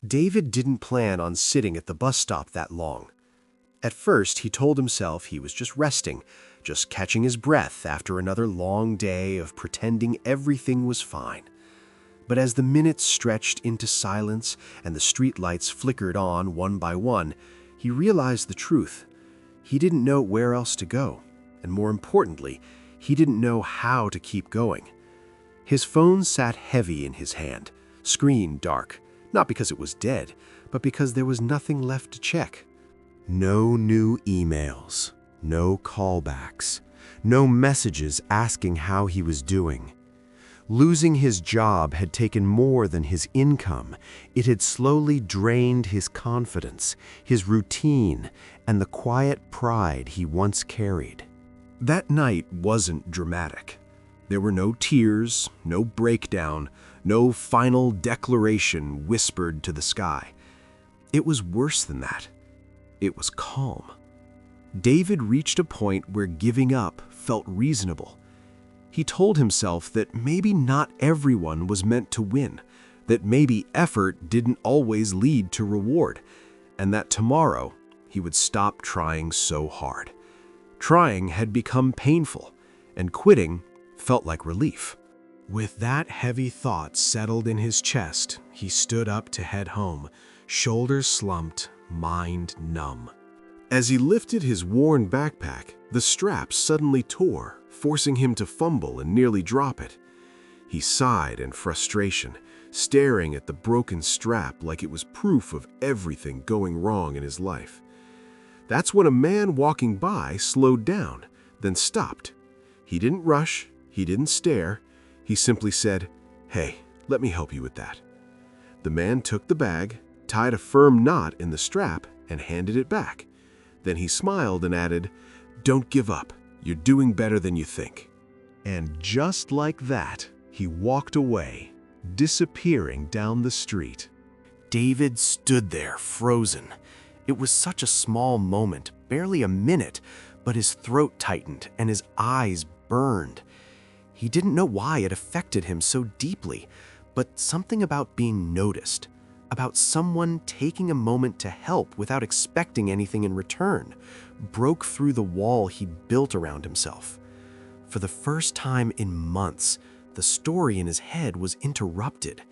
David didn't plan on sitting at the bus stop that long. At first, he told himself he was just resting, just catching his breath after another long day of pretending everything was fine. But as the minutes stretched into silence and the streetlights flickered on one by one, he realized the truth. He didn't know where else to go, and more importantly, he didn't know how to keep going. His phone sat heavy in his hand, screen dark, not because it was dead, but because there was nothing left to check. No new emails, no callbacks, no messages asking how he was doing. Losing his job had taken more than his income. It had slowly drained his confidence, his routine, and the quiet pride he once carried. That night wasn't dramatic. There were no tears, no breakdown, no final declaration whispered to the sky. It was worse than that. It was calm. David reached a point where giving up felt reasonable. He told himself that maybe not everyone was meant to win, that maybe effort didn't always lead to reward, and that tomorrow he would stop trying so hard. Trying had become painful, and quitting felt like relief. With that heavy thought settled in his chest, he stood up to head home, shoulders slumped, mind numb. As he lifted his worn backpack, the strap suddenly tore, forcing him to fumble and nearly drop it. He sighed in frustration, staring at the broken strap like it was proof of everything going wrong in his life. That's when a man walking by slowed down, then stopped. He didn't rush, he didn't stare, he simply said, "Hey, let me help you with that." The man took the bag, tied a firm knot in the strap, and handed it back. Then he smiled and added, "Don't give up. You're doing better than you think." And just like that, he walked away, disappearing down the street. David stood there, frozen. It was such a small moment, barely a minute, but his throat tightened and his eyes burned. He didn't know why it affected him so deeply, but something about being noticed, about someone taking a moment to help without expecting anything in return, broke through the wall he'd built around himself. For the first time in months, the story in his head was interrupted.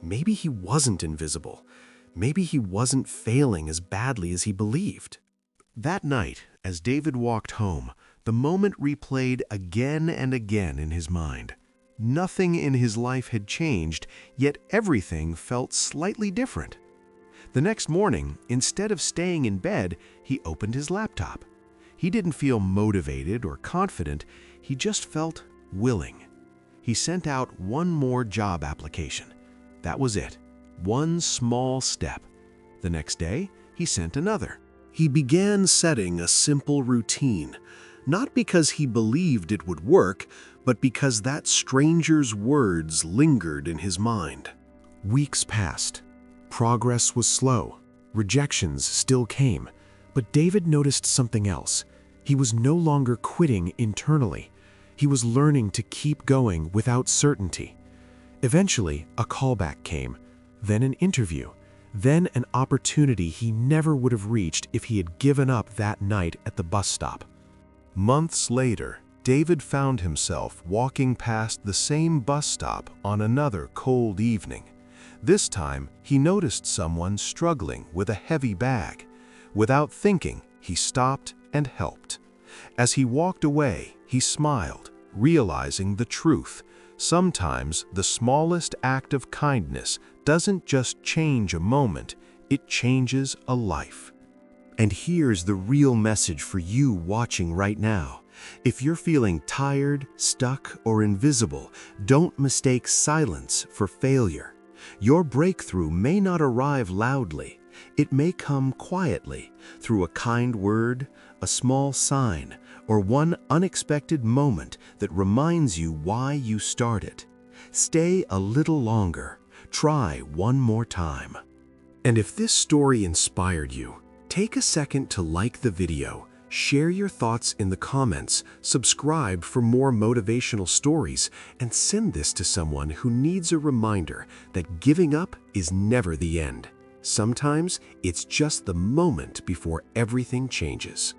Maybe he wasn't invisible. Maybe he wasn't failing as badly as he believed. That night, as David walked home, the moment replayed again and again in his mind. Nothing in his life had changed, yet everything felt slightly different. The next morning, instead of staying in bed, he opened his laptop. He didn't feel motivated or confident, he just felt willing. He sent out one more job application. That was it. One small step. The next day, he sent another. He began setting a simple routine, not because he believed it would work, but because that stranger's words lingered in his mind. Weeks passed. Progress was slow. Rejections still came. But David noticed something else. He was no longer quitting internally. He was learning to keep going without certainty. Eventually, a callback came, then an interview, then an opportunity he never would have reached if he had given up that night at the bus stop. Months later, David found himself walking past the same bus stop on another cold evening. This time, he noticed someone struggling with a heavy bag. Without thinking, he stopped and helped. As he walked away, he smiled, realizing the truth. Sometimes the smallest act of kindness doesn't just change a moment, it changes a life. And here's the real message for you watching right now. If you're feeling tired, stuck, or invisible, don't mistake silence for failure. Your breakthrough may not arrive loudly. It may come quietly, through a kind word, a small sign, or one unexpected moment that reminds you why you started. Stay a little longer. Try one more time. And if this story inspired you, take a second to like the video, share your thoughts in the comments, subscribe for more motivational stories, and send this to someone who needs a reminder that giving up is never the end. Sometimes it's just the moment before everything changes.